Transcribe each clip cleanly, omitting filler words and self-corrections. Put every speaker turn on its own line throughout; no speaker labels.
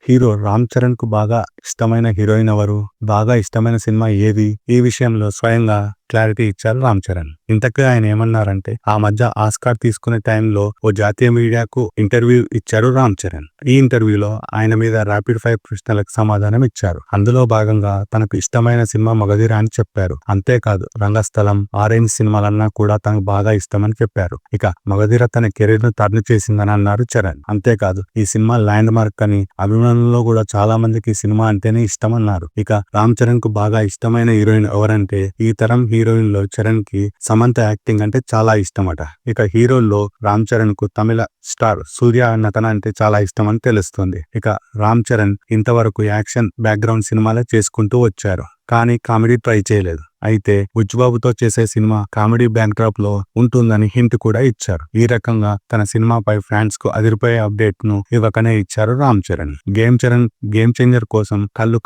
Hero Ram Charan కు బాగా ఇష్టమైన హీరోయిన్ ఎవరు? బాగా ఇష్టమైన సినిమా ఏది? ఈ విషయంలో స్వయంగా క్లారిటీ ఇచ్చారు రామ్ చరణ్. ఇంతకీ ఆయన ఏమన్నారంటే, ఆ మధ్య ఆస్కార్ తీసుకునే టైంలో ఓ జాతీయ మీడియాకు ఇంటర్వ్యూ ఇచ్చారు రామ్ చరణ్. ఈ ఇంటర్వ్యూలో ఆయన మీద ర్యాపిడ్ ఫైర్ ప్రశ్నలకు సమాధానం ఇచ్చారు. అందులో భాగంగా తనకు ఇష్టమైన సినిమా మగధీర అని చెప్పారు. అంతేకాదు రంగస్థలం, ఆరెంజ్ సినిమాలన్నా కూడా తనకు బాగా ఇష్టమని చెప్పారు. ఇక మగధీర తన కెరీర్ ను టర్న్ చేసిందని అన్నారు చరణ్. అంతేకాదు ఈ సినిమా ల్యాండ్ మార్క్ అని, అభిమానుల్లో కూడా చాలా మందికి ఈ సినిమా అంటేనే ఇష్టం అన్నారు. ఇక రామ్ చరణ్ కు బాగా ఇష్టమైన హీరోయిన్ ఎవరంటే, ఈ తరం హీరోయిన్ లో చరణ్ కి సమంత యాక్టింగ్ అంటే చాలా ఇష్టమట. ఇక హీరోల్లో రామ్ చరణ్ కు తమిళ స్టార్ సూర్య నటన అంటే చాలా ఇష్టం అని తెలుస్తుంది. ఇక రామ్ చరణ్ ఇంతవరకు యాక్షన్ బ్యాక్గ్రౌండ్ సినిమాలే చేసుకుంటూ వచ్చారు, కానీ కామెడీ ట్రై చేయలేదు. అయితే బుచ్చిబాబుతో చేసే సినిమా కామెడీ బ్యాక్డ్రాప్ లో ఉంటుందని హింట్ కూడా ఇచ్చారు. ఈ రకంగా తన సినిమాపై ఫ్యాన్స్ కు అదిరిపోయే అప్డేట్ ను ఇవ్వకనే ఇచ్చారు రామ్ చరణ్. గేమ్ చేంజర్ కోసం కళ్ళు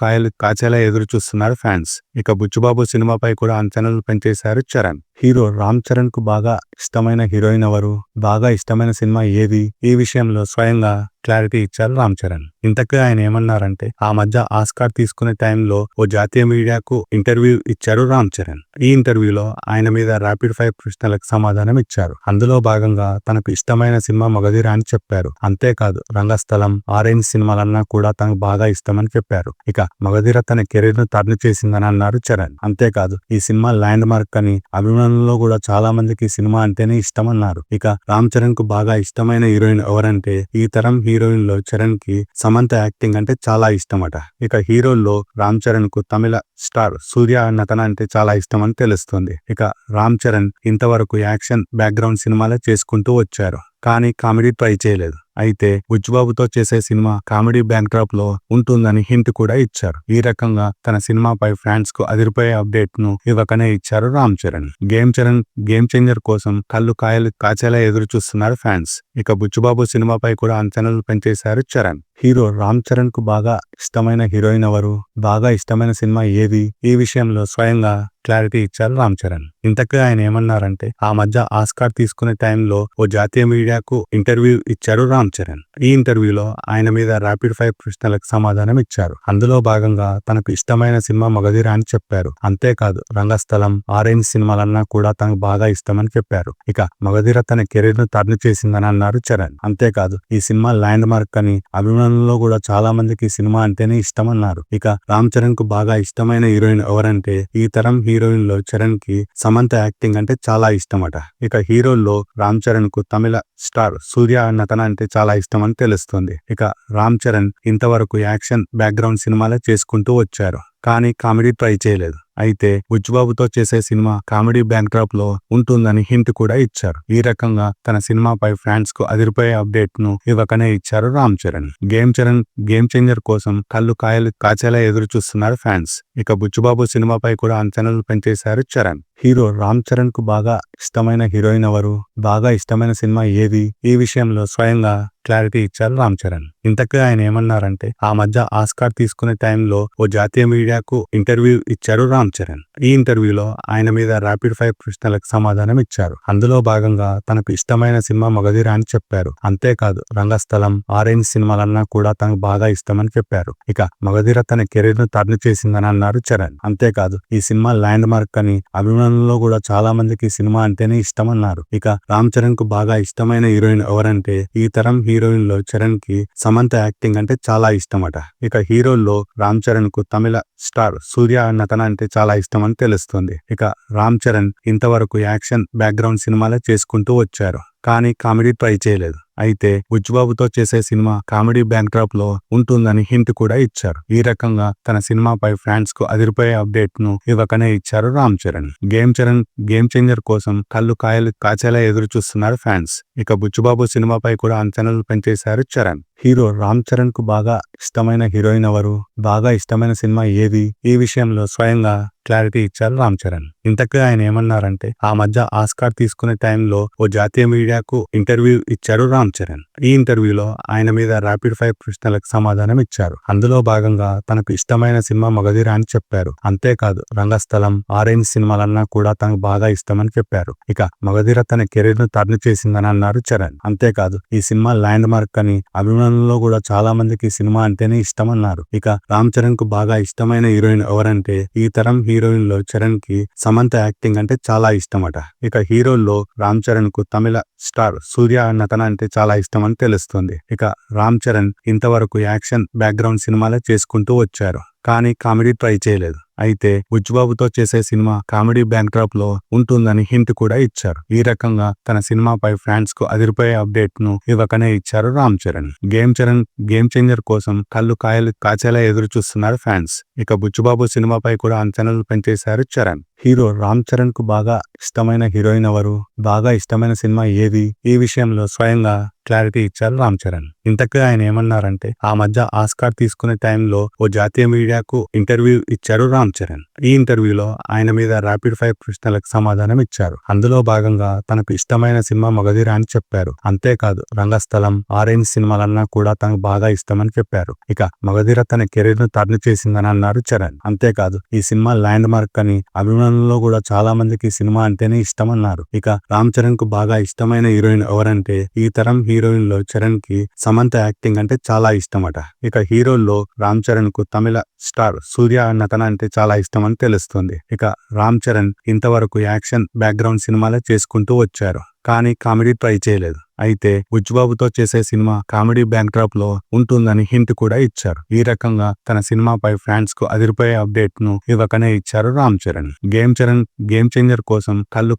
కాచేలా ఎదురు చూస్తున్నారు ఫ్యాన్స్. ఇక బుచ్చిబాబు సినిమాపై కూడా అంచనాలు పెంచేశారు చరణ్. హీరో రామ్ చరణ్ కు బాగా ఇష్టమైన హీరోయిన్ ఎవరు? బాగా ఇష్టమైన సినిమా ఏది? ఈ విషయంలో స్వయంగా క్లారిటీ ఇచ్చారు రామ్ చరణ్. ఇంతకీ ఆయన ఏమన్నారంటే, ఆ మధ్య ఆస్కార్ తీసుకునే టైంలో ఓ జాతీయ మీడియాకు ఇంటర్వ్యూ ఇచ్చారు రామ్ చరణ్. ఈ ఇంటర్వ్యూలో ఆయన మీద ర్యాపిడ్ ఫైర్ ప్రశ్నలకు సమాధానం ఇచ్చారు. అందులో భాగంగా తనకు ఇష్టమైన సినిమా మగధీర అని చెప్పారు. అంతేకాదు రంగస్థలం, ఆరెంజ్ సినిమాలన్నా కూడా తనకు బాగా ఇష్టమని చెప్పారు. ఇక మగధీర తన కెరీర్ ను టర్న్ చేసిందని అన్నారు చరణ్. అంతేకాదు ఈ సినిమా ల్యాండ్ మార్క్ అని, అభిమానుల్లో కూడా చాలా మందికి ఈ సినిమా అంటేనే ఇష్టం అన్నారు. ఇక రామ్ చరణ్ కు బాగా ఇష్టమైన హీరోయిన్ ఎవరంటే, ఈ తరం హీరోయిన్ లో చరణ్ కి సమంత యాక్టింగ్ అంటే చాలా ఇష్టమట. ఇక హీరోల్లో రామ్ చరణ్ కు తమిళ స్టార్ సూర్య నటన అంటే చాలా ఇష్టం అని తెలుస్తుంది. ఇక రామ్ చరణ్ ఇంతవరకు యాక్షన్ బ్యాక్గ్రౌండ్ సినిమాలే చేసుకుంటూ వచ్చారు, కానీ కామెడీ ట్రై చేయలేదు. అయితే బుచ్చిబాబుతో చేసే సినిమా కామెడీ బ్యాక్డ్రాప్ లో ఉంటుందని హింట్ కూడా ఇచ్చారు. ఈ రకంగా తన సినిమాపై ఫ్యాన్స్ కు అదిరిపోయే అప్డేట్ ను ఇవ్వకనే ఇచ్చారు రామ్ చరణ్. గేమ్ చేంజర్ కోసం కళ్ళు కాచేలా ఎదురు చూస్తున్నారు ఫ్యాన్స్. ఇక బుచ్చిబాబు సినిమాపై కూడా అంచనాలు పెంచేశారు చరణ్. హీరో రామ్ చరణ్ కు బాగా ఇష్టమైన హీరోయిన్ ఎవరు? బాగా ఇష్టమైన సినిమా ఏది? ఈ విషయంలో స్వయంగా క్లారిటీ ఇచ్చారు రామ్ చరణ్. ఇంతకీ ఆయన ఏమన్నారంటే, ఆ మధ్య ఆస్కార్ తీసుకునే టైంలో ఓ జాతీయ మీడియాకు ఇంటర్వ్యూ ఇచ్చారు రామ్ చరణ్. ఈ ఇంటర్వ్యూలో ఆయన మీద ర్యాపిడ్ ఫైర్ ప్రశ్నలకు సమాధానం ఇచ్చారు. అందులో భాగంగా తనకు ఇష్టమైన సినిమా మగధీర అని చెప్పారు. అంతేకాదు రంగస్థలం, ఆరెంజ్ సినిమాలన్నా కూడా తనకు బాగా ఇష్టమని చెప్పారు. ఇక మగధీర తన కెరీర్ ను టర్న్ చేసిందని అన్నారు చరణ్. అంతేకాదు ఈ సినిమా ల్యాండ్ మార్క్ అని, అభిమానుల్లో కూడా చాలా మందికి ఈ సినిమా అంటేనే ఇష్టం అన్నారు. ఇక రామ్ చరణ్ కు బాగా ఇష్టమైన హీరోయిన్ ఎవరంటే, ఈ తరం హీరోయిన్ లో చరణ్ కి సమంత యాక్టింగ్ అంటే చాలా ఇష్టమట. ఇక హీరోల్లో రామ్ చరణ్ కు తమిళ స్టార్ సూర్య నటన అంటే చాలా ఇష్టం అని తెలుస్తుంది. ఇక రామ్ చరణ్ ఇంతవరకు యాక్షన్ బ్యాక్గ్రౌండ్ సినిమాలే చేసుకుంటూ వచ్చారు, కానీ కామెడీ ట్రై చేయలేదు. అయితే బుచ్చిబాబుతో చేసే సినిమా కామెడీ బ్యాక్డ్రాప్ లో ఉంటుందని హింట్ కూడా ఇచ్చారు. ఈ రకంగా తన సినిమాపై ఫ్యాన్స్ కు అదిరిపోయే అప్డేట్ ను ఇవ్వకనే ఇచ్చారు రామ్ చరణ్. గేమ్ చేంజర్ కోసం కళ్ళు కాచేలా ఎదురు చూస్తున్నారు ఫ్యాన్స్. ఇక బుచ్చిబాబు సినిమాపై కూడా అంచనాలు పెంచేశారు చరణ్. హీరో రామ్ చరణ్ కు బాగా ఇష్టమైన హీరోయిన్ ఎవరు? బాగా ఇష్టమైన సినిమా ఏది? ఈ విషయంలో స్వయంగా క్లారిటీ ఇచ్చారు రామ్ చరణ్. ఇంతకీ ఆయన ఏమన్నారంటే, ఆ మధ్య ఆస్కార్ తీసుకునే టైంలో ఓ జాతీయ మీడియాకు ఇంటర్వ్యూ ఇచ్చారు రామ్ చరణ్. ఈ ఇంటర్వ్యూలో ఆయన మీద ర్యాపిడ్ ఫైర్ ప్రశ్నలకు సమాధానం ఇచ్చారు. అందులో భాగంగా తనకు ఇష్టమైన సినిమా మగధీర అని చెప్పారు. అంతేకాదు రంగస్థలం, ఆరెంజ్ సినిమాలన్నా కూడా తనకు బాగా ఇష్టమని చెప్పారు. ఇక మగధీర తన కెరీర్ ను టర్న్ చేసిందని అన్నారు చరణ్. అంతేకాదు ఈ సినిమా ల్యాండ్ మార్క్ అని, అభిమానుల్లో కూడా చాలా మందికి ఈ సినిమా అంటేనే ఇష్టం అన్నారు. ఇక రామ్ చరణ్ కు బాగా ఇష్టమైన హీరోయిన్ ఎవరంటే, ఈ తరం హీరోయిన్ లో చరణ్ కి సమంత యాక్టింగ్ అంటే చాలా ఇష్టమట. ఇక హీరోల్లో రామ్ చరణ్ కు తమిళ స్టార్ సూర్య నటన అంటే చాలా ఇష్టం అని తెలుస్తుంది. ఇక రామ్ చరణ్ ఇంతవరకు యాక్షన్ బ్యాక్గ్రౌండ్ సినిమాలే చేసుకుంటూ వచ్చారు, కానీ కామెడీ ట్రై చేయలేదు. అయితే బుచ్చిబాబుతో చేసే సినిమా కామెడీ బ్యాక్డ్రాప్ లో ఉంటుందని హింట్ కూడా ఇచ్చారు. ఈ రకంగా తన సినిమాపై ఫ్యాన్స్ కు అదిరిపోయే అప్డేట్ ను ఇవ్వకనే ఇచ్చారు రామ్ చరణ్. గేమ్ చేంజర్ కోసం కళ్ళు కాచేలా ఎదురు చూస్తున్నారు ఫ్యాన్స్. ఇక బుచ్చిబాబు సినిమాపై కూడా అంచనాలు పెంచేశారు చరణ్. హీరో రామ్ చరణ్ కు బాగా ఇష్టమైన హీరోయిన్ ఎవరు? బాగా ఇష్టమైన సినిమా ఏది? ఈ విషయంలో స్వయంగా క్లారిటీ ఇచ్చారు రామ్ చరణ్. ఇంతకీ ఆయన ఏమన్నారంటే, ఆ మధ్య ఆస్కార్ తీసుకునే టైంలో ఓ జాతీయ మీడియాకు ఇంటర్వ్యూ ఇచ్చారు రామ్ చరణ్. ఈ ఇంటర్వ్యూలో ఆయన మీద ర్యాపిడ్ ఫైర్ ప్రశ్నలకు సమాధానం ఇచ్చారు. అందులో భాగంగా తనకు ఇష్టమైన సినిమా మగధీర అని చెప్పారు. అంతేకాదు రంగస్థలం, ఆరెంజ్ సినిమాలన్నా కూడా తనకు బాగా ఇష్టమని చెప్పారు. ఇక మగధీర తన కెరీర్ ను టర్న్ చేసిందని అన్నారు చరణ్. అంతేకాదు ఈ సినిమా ల్యాండ్ మార్క్ అని, అభిమానులు అభిమానుల్లో కూడా చాలా మందికి సినిమా అంటేనే ఇష్టం అన్నారు. ఇక రామ్ చరణ్ కు బాగా ఇష్టమైన హీరోయిన్ ఎవరంటే ఈ తరం హీరోయిన్ లో చరణ్ కి సమంత యాక్టింగ్ అంటే చాలా ఇష్టమట. ఇక హీరోల్లో రామ్ చరణ్ కు తమిళ స్టార్ సూర్య నటన అంటే చాలా ఇష్టం అని తెలుస్తుంది. ఇక రామ్ చరణ్ ఇంతవరకు యాక్షన్ బ్యాక్గ్రౌండ్ సినిమాలే చేసుకుంటూ వచ్చారు, కానీ కామెడీ ట్రై చేయలేదు. అయితే బుచ్చిబాబుతో చేసే సినిమా కామెడీ బ్యాక్డ్రాప్ లో ఉంటుందని హింట్ కూడా ఇచ్చారు. ఈ రకంగా తన సినిమాపై ఫ్యాన్స్ కు అదిరిపోయే అప్డేట్ ను ఇవ్వకనే ఇచ్చారు రామ్ చరణ్. గేమ్ చేంజర్ కోసం కళ్ళు కాచేలా ఎదురు చూస్తున్నారు ఫ్యాన్స్. ఇక బుచ్చిబాబు సినిమాపై కూడా అంచనాలు పెంచేశారు చరణ్. హీరో రామ్ చరణ్ కు బాగా ఇష్టమైన హీరోయిన్ ఎవరు, బాగా ఇష్టమైన సినిమా ఏది, ఈ విషయంలో స్వయంగా క్లారిటీ ఇచ్చారు రామ్ చరణ్. ఇంతకీ ఆయన ఏమన్నారంటే ఆ మధ్య ఆస్కార్ తీసుకునే టైంలో ఓ జాతీయ మీడియాకు ఇంటర్వ్యూ ఇచ్చారు రామ్ చరణ్. ఈ ఇంటర్వ్యూలో ఆయన మీద ర్యాపిడ్ ఫైర్ ప్రశ్నలకు సమాధానం ఇచ్చారు. అందులో భాగంగా తనకు ఇష్టమైన సినిమా మగధీర అని చెప్పారు. అంతేకాదు రంగస్థలం, ఆరెంజ్ సినిమాలన్నా కూడా తనకు బాగా ఇష్టమని చెప్పారు. ఇక మగధీర తన కెరీర్ ను టర్న్ చేసిందని అన్నారు చరణ్. అంతేకాదు ఈ సినిమా ల్యాండ్ మార్క్ అని అభిమానుల్లో కూడా చాలా మందికి ఈ సినిమా అంటేనే ఇష్టం అన్నారు. ఇక రామ్ చరణ్ కు బాగా ఇష్టమైన హీరోయిన్ ఎవరంటే ఈ తరం హీరోయిన్ లో చరణ్ కి సమంత యాక్టింగ్ అంటే చాలా ఇష్టమట. ఇక హీరోల్లో రామ్ చరణ్ కు తమిళ స్టార్ సూర్య నటన అంటే చాలా ఇష్టం అని తెలుస్తుంది. ఇక రామ్ చరణ్ ఇంతవరకు యాక్షన్ బ్యాక్గ్రౌండ్ సినిమాలే చేసుకుంటూ వచ్చారు, కానీ కామెడీ ట్రై చేయలేదు. అయితే బుచ్చిబాబుతో చేసే సినిమా కామెడీ బ్యాక్డ్రాప్ లో ఉంటుందని హింట్ కూడా ఇచ్చారు. ఈ రకంగా తన సినిమాపై ఫ్యాన్స్ కు అదిరిపోయే అప్డేట్ ను ఇవ్వకనే ఇచ్చారు రామ్ చరణ్. గేమ్ చేంజర్ కోసం కళ్ళు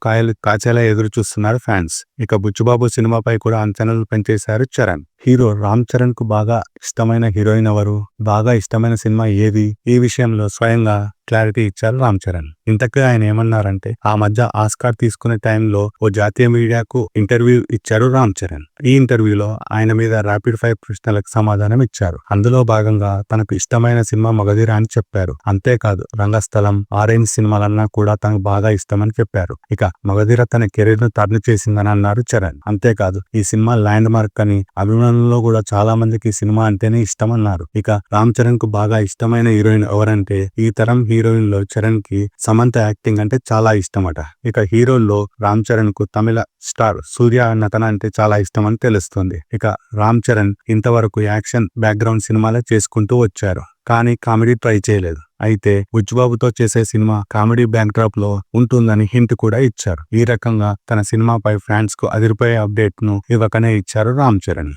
కాచేలా ఎదురు చూస్తున్నారు ఫ్యాన్స్. ఇక బుచ్చిబాబు సినిమాపై కూడా అంచనాలు పెంచేశారు చరణ్. హీరో రామ్ చరణ్ కు బాగా ఇష్టమైన హీరోయిన్ ఎవరు, బాగా ఇష్టమైన సినిమా ఏది, ఈ విషయంలో స్వయంగా క్లారిటీ ఇచ్చారు రామ్ చరణ్. ఇంతకీ ఆయన ఏమన్నారంటే ఆ మధ్య ఆస్కార్ తీసుకునే టైంలో ఓ జాతీయ మీడియాకు ఇంటర్వ్యూ ఇచ్చారు రామ్ చరణ్. ఈ ఇంటర్వ్యూలో ఆయన మీద ర్యాపిడ్ ఫైర్ ప్రశ్నలకు సమాధానం ఇచ్చారు. అందులో భాగంగా తనకు ఇష్టమైన సినిమా మగధీర అని చెప్పారు. అంతేకాదు రంగస్థలం, ఆరెంజ్ సినిమాలన్నా కూడా తనకు బాగా ఇష్టమని చెప్పారు. ఇక మగధీర తన కెరీర్ ను టర్న్ చేసిందని అన్నారు చరణ్. అంతేకాదు ఈ సినిమా ల్యాండ్ మార్క్ అని అభిమానుల్లో కూడా చాలా మందికి ఈ సినిమా అంటేనే ఇష్టం అన్నారు. ఇక రామ్ చరణ్ కు బాగా ఇష్టమైన హీరోయిన్ ఎవరంటే ఈ తరం హీరోయిన్ లో చరణ్ కి సమంత యాక్టింగ్ అంటే చాలా ఇష్టమట. ఇక హీరోల్లో రామ్ చరణ్ కు తమిళ స్టార్ సూర్య నటన అంటే చాలా ఇష్టం అని తెలుస్తుంది. ఇక రామ్ చరణ్ ఇంతవరకు యాక్షన్ బ్యాక్గ్రౌండ్ సినిమాలే చేసుకుంటూ వచ్చారు, కానీ కామెడీ ట్రై చేయలేదు. అయితే బుచ్చిబాబుతో చేసే సినిమా కామెడీ బ్యాక్డ్రాప్ లో ఉంటుందని హింట్ కూడా ఇచ్చారు. ఈ రకంగా తన సినిమాపై ఫ్యాన్స్ కు అదిరిపోయే అప్డేట్ ను ఇవ్వకనే ఇచ్చారు రామ్ చరణ్.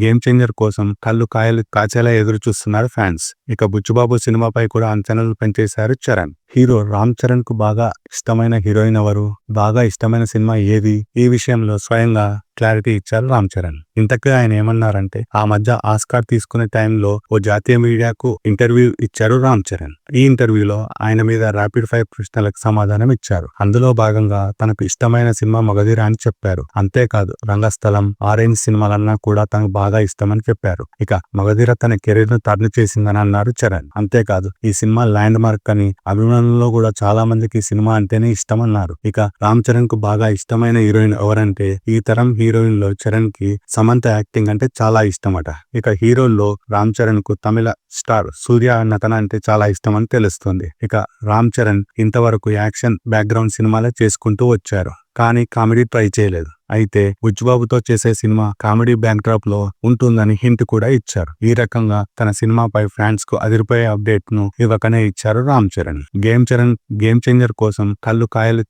గేమ్ చేంజర్ కోసం కళ్ళు కాచేలా ఎదురు చూస్తున్నారు ఫ్యాన్స్. ఇక బుచ్చిబాబు సినిమాపై కూడా అంచనాలు పెంచేశారు చరణ్. హీరో రామ్ చరణ్ కు బాగా ఇష్టమైన హీరోయిన్ ఎవరు, బాగా ఇష్టమైన సినిమా ఏది, ఈ విషయంలో స్వయంగా క్లారిటీ ఇచ్చారు రామ్ చరణ్. ఇంతకీ ఆయన ఏమన్నారంటే ఆ మధ్య ఆస్కార్ తీసుకునే టైంలో ఓ జాతీయ మీడియాకు ఇంటర్వ్యూ ఇచ్చారు రామ్ చరణ్. ఈ ఇంటర్వ్యూలో ఆయన మీద ర్యాపిడ్ ఫైర్ ప్రశ్నలకు సమాధానం ఇచ్చారు. అందులో భాగంగా తనకు ఇష్టమైన సినిమా మగధీర అని చెప్పారు. అంతేకాదు రంగస్థలం, ఆరెంజ్ సినిమాలన్నా కూడా తనకు బాగా ఇష్టమని చెప్పారు. ఇక మగధీర తన కెరీర్ ను టర్న్ చేసిందని అన్నారు చరణ్. అంతేకాదు ఈ సినిమా ల్యాండ్ మార్క్ అని అభిమానుల్లో కూడా చాలా మందికి ఈ సినిమా అంటేనే ఇష్టం అన్నారు. ఇక రామ్ చరణ్ కు బాగా ఇష్టమైన హీరోయిన్ ఎవరంటే ఈ తరం హీరోయిన్ లో చరణ్ కి సమంత యాక్టింగ్ అంటే చాలా ఇష్టమట. ఇక హీరోల్లో రామ్ చరణ్ కు తమిళ స్టార్ సూర్య నటన అంటే చాలా ఇష్టం అని తెలుస్తుంది. ఇక రామ్ చరణ్ ఇంతవరకు యాక్షన్ బ్యాక్గ్రౌండ్ సినిమాలే చేసుకుంటూ వచ్చారు, కానీ కామెడీ ట్రై చేయలేదు. అయితే బుచ్చిబాబుతో చేసే సినిమా కామెడీ బ్యాక్డ్రాప్ లో ఉంటుందని హింట్ కూడా ఇచ్చారు. ఈ రకంగా తన సినిమాపై ఫ్యాన్స్ కు అదిరిపోయే అప్డేట్ ను ఇవ్వకనే ఇచ్చారు రామ్ చరణ్. గేమ్ చేంజర్ కోసం కళ్ళు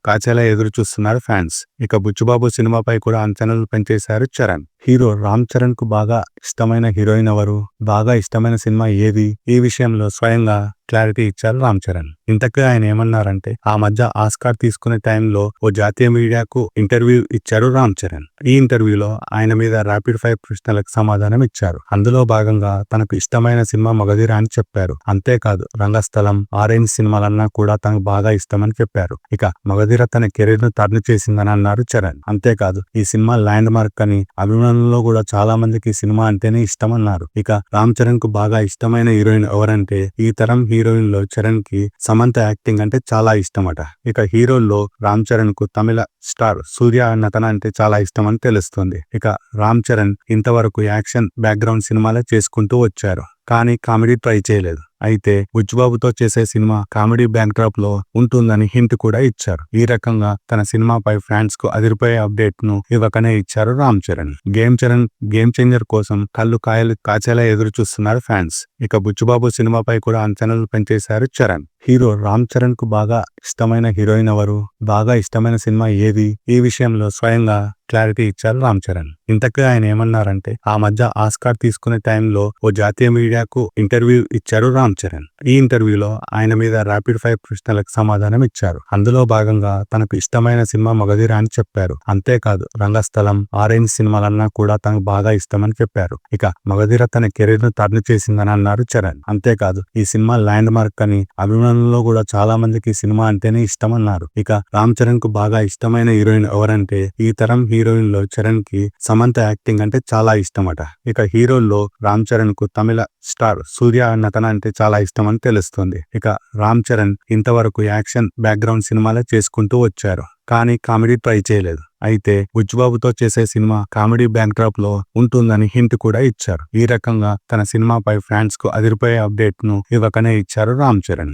కాచేలా ఎదురు చూస్తున్నారు ఫ్యాన్స్. ఇక బుచ్చిబాబు సినిమాపై కూడా అంచనాలు పెంచేశారు చరణ్. హీరో రామ్ చరణ్ కు బాగా ఇష్టమైన హీరోయిన్ ఎవరు, బాగా ఇష్టమైన సినిమా ఏది, ఈ విషయంలో స్వయంగా క్లారిటీ ఇచ్చారు రామ్ చరణ్. ఇంతకీ ఆయన ఏమన్నారంటే ఆ మధ్య ఆస్కార్ తీసుకునే టైంలో ఓ జాతీయ మీడియాకు ఇంటర్వ్యూ ఇచ్చారు రామ్ చరణ్. ఈ ఇంటర్వ్యూలో ఆయన మీద ర్యాపిడ్ ఫైర్ ప్రశ్నలకు సమాధానం ఇచ్చారు. అందులో భాగంగా తనకు ఇష్టమైన సినిమా మగధీర అని చెప్పారు. అంతేకాదు రంగస్థలం, ఆరెంజ్ సినిమాలన్నా కూడా తనకు బాగా ఇష్టమని చెప్పారు. ఇక మగధీర తన కెరీర్ ను టర్న్ చేసిందని అన్నారు చరణ్. అంతేకాదు ఈ సినిమా ల్యాండ్ మార్క్ అని అభిమానుల్లో కూడా చాలా మందికి ఈ సినిమా అంటేనే ఇష్టం అన్నారు. ఇక రామ్ చరణ్ కు బాగా ఇష్టమైన హీరోయిన్ ఎవరంటే ఈ తరం హీరోయిన్ లో చరణ్ కి సమంత యాక్టింగ్ అంటే చాలా ఇష్టమట. ఇక హీరోల్లో రామ్ చరణ్ కు తమిళ స్టార్ సూర్య నటన అంటే చాలా ఇష్టం అని తెలుస్తుంది. ఇక రామ్ చరణ్ ఇంతవరకు యాక్షన్ బ్యాక్గ్రౌండ్ సినిమాలే చేసుకుంటూ వచ్చారు, కానీ కామెడీ ట్రై చేయలేదు. అయితే బుచ్చిబాబుతో చేసే సినిమా కామెడీ బ్యాక్ డ్రాప్ లో ఉంటుందని హింట్ కూడా ఇచ్చారు. ఈ రకంగా తన సినిమాపై ఫ్యాన్స్ కు అదిరిపోయే అప్డేట్ ను ఇవ్వకనే ఇచ్చారు రామ్ చరణ్. గేమ్ చేంజర్ కోసం కళ్ళు కాయలు కాచేలా ఎదురు చూస్తున్నారు ఫ్యాన్స్. ఇక బుచ్చిబాబు సినిమాపై కూడా అంచనాలు పెంచేశారు చరణ్. హీరో రామ్ చరణ్ కు బాగా ఇష్టమైన హీరోయిన్ ఎవరు, బాగా ఇష్టమైన సినిమా ఏది, ఈ విషయంలో స్వయంగా క్లారిటీ ఇచ్చారు రామ్ చరణ్. ఇంతకు ఆయన ఏమన్నారంటే, ఆ మధ్య ఆస్కార్ తీసుకునే టైంలో ఓ జాతీయ మీడియాకు ఇంటర్వ్యూ ఇచ్చారు రామ్ చరణ్. ఈ ఇంటర్వ్యూలో ఆయన మీద ర్యాపిడ్ ఫైర్ ప్రశ్నలకు సమాధానం ఇచ్చారు. అందులో భాగంగా తనకు ఇష్టమైన సినిమా మగధీర అని చెప్పారు. అంతేకాదు రంగస్థలం, ఆరెంజ్ సినిమాలన్నా కూడా తనకు బాగా ఇష్టమని చెప్పారు. ఇక మగధీర తన కెరీర్ ను టర్న్ చేసిందని అన్నారు చరణ్. అంతేకాదు ఈ సినిమా ల్యాండ్ మార్క్ అని, అభిమానుల్లో కూడా చాలా మందికి ఈ సినిమా అంటేనే ఇష్టమన్నారు. ఇక రామ్ చరణ్ కు బాగా ఇష్టమైన హీరోయిన్ ఎవరంటే, ఈ తరం హీరోయిన్ లో చరణ్ కి సమంత యాక్టింగ్ అంటే చాలా ఇష్టమట. ఇక హీరోల్లో రామ్ చరణ్ కు తమిళ స్టార్ సూర్య నటన అంటే చాలా ఇష్టం అని తెలుస్తుంది. ఇక రామ్ చరణ్ ఇంతవరకు యాక్షన్ బ్యాక్గ్రౌండ్ సినిమాలే చేసుకుంటూ వచ్చారు, కానీ కామెడీ ట్రై చేయలేదు. అయితే బుచ్చిబాబుతో చేసే సినిమా కామెడీ బ్యాక్ డ్రాప్ లో ఉంటుందని హింట్ కూడా ఇచ్చారు. ఈ రకంగా తన సినిమాపై ఫ్యాన్స్ కు అదిరిపోయే అప్డేట్ ను ఇవ్వకనే ఇచ్చారు రామ్ చరణ్.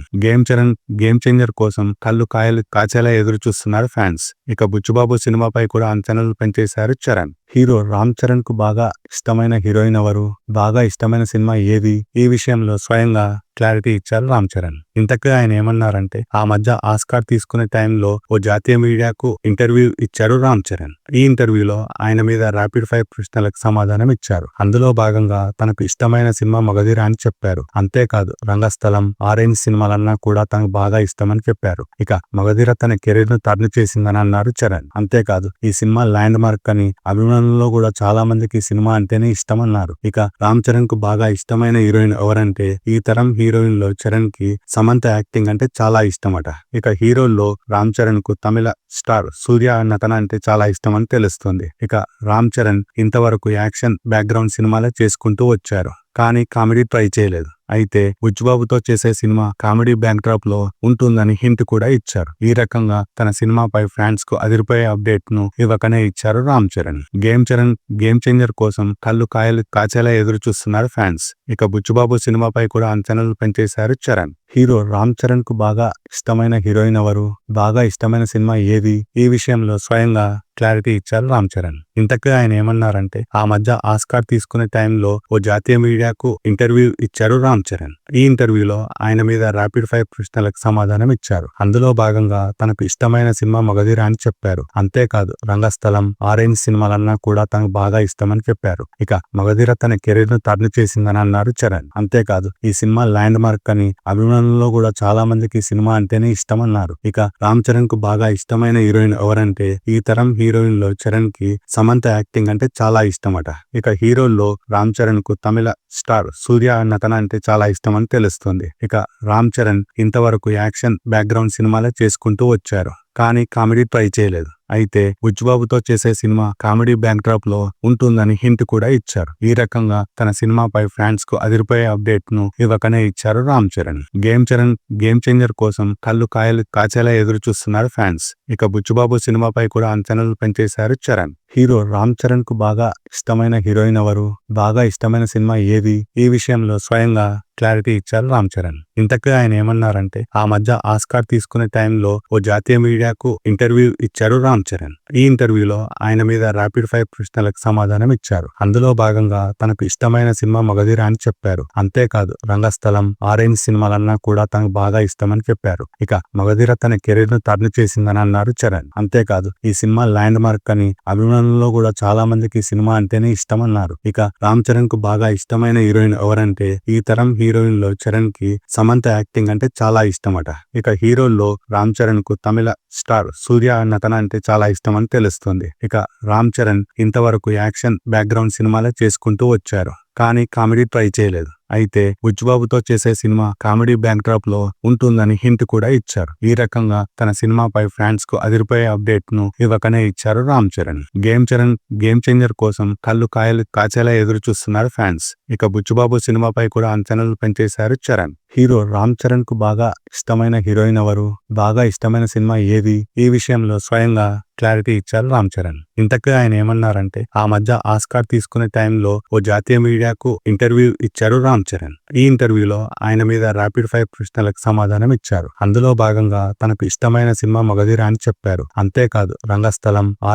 గేమ్ చేంజర్ కోసం కళ్ళు కాయలు కాచేలా ఎదురు చూస్తున్నారు ఫ్యాన్స్. ఇక బుచ్చిబాబు సినిమాపై కూడా అంచనాలు పెంచేశారు చరణ్. హీరో రామ్ చరణ్ కు బాగా ఇష్టమైన హీరోయిన్ ఎవరు, బాగా ఇష్టమైన సినిమా ఏది, ఈ విషయంలో స్వయంగా క్లారిటీ ఇచ్చారు రామ్ చరణ్. ఇంతకు ఆయన ఏమన్నారంటే, ఆ మధ్య ఆస్కార్ తీసుకునే టైంలో ఓ జాతీయ మీడియాకు ఇంటర్వ్యూ ఇచ్చారు రామ్ చరణ్. ఈ ఇంటర్వ్యూలో ఆయన మీద ర్యాపిడ్ ఫైర్ ప్రశ్నలకు సమాధానం ఇచ్చారు. అందులో భాగంగా తనకు ఇష్టమైన సినిమా మగధీర అని చెప్పారు. అంతేకాదు రంగస్థలం, ఆరెంజ్ సినిమాలన్నా కూడా తనకు బాగా ఇష్టమని చెప్పారు. ఇక మగధీర తన కెరీర్ ను టర్న్ చేసిందని అన్నారు చరణ్. అంతేకాదు ఈ సినిమా ల్యాండ్ మార్క్ అని, అభిమానుల్లో కూడా చాలా మందికి ఈ సినిమా అంటేనే ఇష్టమన్నారు. ఇక రామ్ చరణ్ కు బాగా ఇష్టమైన హీరోయిన్ ఎవరంటే, ఈ తరం హీరోయిన్ లో చరణ్ కి సమంత యాక్టింగ్ అంటే చాలా ఇష్టమట. ఇక హీరోల్లో రామ్ చరణ్ కు తమిళ స్టార్ సూర్య నటన అంటే చాలా ఇష్టం అని తెలుస్తుంది. ఇక రామ్ చరణ్ ఇంతవరకు యాక్షన్ బ్యాక్గ్రౌండ్ సినిమాలే చేసుకుంటూ వచ్చారు, కానీ కామెడీ ట్రై చేయలేదు. అయితే బుచ్చిబాబుతో చేసే సినిమా కామెడీ బ్యాక్ డ్రాప్ లో ఉంటుందని హింట్ కూడా ఇచ్చారు. ఈ రకంగా తన సినిమాపై ఫ్యాన్స్ కు అదిరిపోయే అప్డేట్ ను ఇవ్వకనే ఇచ్చారు రామ్ చరణ్. గేమ్ చేంజర్ కోసం కళ్ళు కాయలు కాచేలా ఎదురు చూస్తున్నారు ఫ్యాన్స్. ఇక బుచ్చిబాబు సినిమాపై కూడా అంచనాలు పెంచేశారు చరణ్. హీరో రామ్ చరణ్ కు బాగా ఇష్టమైన హీరోయిన్ ఎవరు, బాగా ఇష్టమైన సినిమా ఏది, ఈ విషయంలో స్వయంగా క్లారిటీ ఇచ్చారు రామ్ చరణ్. ఇంతకు ఆయన ఏమన్నారంటే, ఆ మధ్య ఆస్కార్ తీసుకునే టైంలో ఓ జాతీయ మీడియాకు ఇంటర్వ్యూ ఇచ్చారు రామ్ చరణ్. ఈ ఇంటర్వ్యూలో ఆయన మీద ర్యాపిడ్ ఫైర్ ప్రశ్నలకు సమాధానం ఇచ్చారు. అందులో భాగంగా తనకు ఇష్టమైన సినిమా మగధీర అని చెప్పారు. అంతేకాదు రంగస్థలం, ఆరెంజ్ సినిమాలన్నా కూడా తనకు బాగా ఇష్టమని చెప్పారు. ఇక మగధీర తన కెరీర్ ను టర్న్ చేసిందని అన్నారు చరణ్. అంతేకాదు ఈ సినిమా ల్యాండ్ మార్క్ అని, అభిమానుల్లో కూడా చాలా మందికి ఈ సినిమా అంటేనే ఇష్టమన్నారు. ఇక రామ్ చరణ్ కు బాగా ఇష్టమైన హీరోయిన్ ఎవరంటే, ఈ తరం హీరోయిన్ లో చరణ్ కి సమంత యాక్టింగ్ అంటే చాలా ఇష్టమట. ఇక హీరోల్లో రామ్ చరణ్ కు తమిళ స్టార్ సూర్య నటన అంటే చాలా ఇష్టం అని తెలుస్తుంది. ఇక రామ్ చరణ్ ఇంతవరకు యాక్షన్ బ్యాక్గ్రౌండ్ సినిమాలే చేసుకుంటూ వచ్చారు, కానీ కామెడీ ట్రై చేయలేదు. అయితే బుచ్చిబాబుతో చేసే సినిమా కామెడీ బ్యాక్ డ్రాప్ లో ఉంటుందని హింట్ కూడా ఇచ్చారు. ఈ రకంగా తన సినిమాపై ఫ్యాన్స్ కు అదిరిపోయే అప్డేట్ ను ఇవ్వకనే ఇచ్చారు రామ్ చరణ్. గేమ్ చేంజర్ కోసం కళ్ళు కాయలు కాచేలా ఎదురు చూస్తున్నారు ఫ్యాన్స్. ఇక బుచ్చిబాబు సినిమాపై కూడా అంచనాలు పెంచేశారు చరణ్. హీరో రామ్ చరణ్ కు బాగా ఇష్టమైన హీరోయిన్ ఎవరు, బాగా ఇష్టమైన సినిమా ఏది, ఈ విషయంలో స్వయంగా క్లారిటీ ఇచ్చారు రామ్ చరణ్. ఇంతకు ఆయన ఏమన్నారంటే, ఆ మధ్య ఆస్కార్ తీసుకునే టైంలో ఓ జాతీయ మీడియాకు ఇంటర్వ్యూ ఇచ్చారు రామ్ చరణ్. ఈ ఇంటర్వ్యూలో ఆయన మీద ర్యాపిడ్ ఫైర్ ప్రశ్నలకు సమాధానం ఇచ్చారు. అందులో భాగంగా తనకు ఇష్టమైన సినిమా మగధీర అని చెప్పారు. అంతేకాదు రంగస్థలం, ఆరెంజ్ సినిమాలన్నా కూడా తనకు బాగా ఇష్టమని చెప్పారు. ఇక మగధీర తన కెరీర్ ను టర్న్ చేసిందని అన్నారు చరణ్. అంతేకాదు ఈ సినిమా ల్యాండ్ మార్క్ అని, అభిమానుల్లో కూడా చాలా మందికి ఈ సినిమా అంటేనే ఇష్టమన్నారు. ఇక రామ్ చరణ్ కు బాగా ఇష్టమైన హీరోయిన్ ఎవరంటే, ఈ తరం హీరోయిన్ లో చరణ్ కి సమంత యాక్టింగ్ అంటే చాలా ఇష్టమట. ఇక హీరోల్లో రామ్ చరణ్ కు తమిళ స్టార్ సూర్య నటన అంటే చాలా ఇష్టం అని తెలుస్తుంది. ఇక రామ్ చరణ్ ఇంతవరకు యాక్షన్ బ్యాక్గ్రౌండ్ సినిమాలే చేసుకుంటూ వచ్చారు, కానీ కామెడీ ట్రై చేయలేదు. అయితే బుచ్చిబాబుతో చేసే సినిమా కామెడీ బ్యాక్ డ్రాప్ లో ఉంటుందని హింట్ కూడా ఇచ్చారు. ఈ రకంగా తన సినిమాపై ఫ్యాన్స్ కు అదిరిపోయే అప్డేట్ ను ఇవ్వకనే ఇచ్చారు రామ్ చరణ్. గేమ్ చేంజర్ కోసం కళ్ళు కాయలు కాచేలా ఎదురు చూస్తున్నారు ఫ్యాన్స్. ఇక బుచ్చిబాబు సినిమాపై కూడా అంచనాలు పెంచేశారు చరణ్. హీరో రామ్ చరణ్ కు బాగా ఇష్టమైన హీరోయిన్ ఎవరు, బాగా ఇష్టమైన సినిమా ఏది, ఈ విషయంలో స్వయంగా క్లారిటీ ఇచ్చారు రామ్ చరణ్. ఇంతకు ఆయన ఏమన్నారంటే ఆ మధ్య ఆస్కార్ తీసుకునే టైంలో ఓ జాతీయ మీడియాకు ఇంటర్వ్యూ ఇచ్చారు రామ్ చరణ్. ఈ ఇంటర్వ్యూలో ఆయన మీద ర్యాపిడ్ ఫైర్ ప్రశ్నలకు సమాధానం ఇచ్చారు. అందులో భాగంగా తనకు ఇష్టమైన సినిమా మగధీర అని చెప్పారు. అంతేకాదు రంగస్థలం,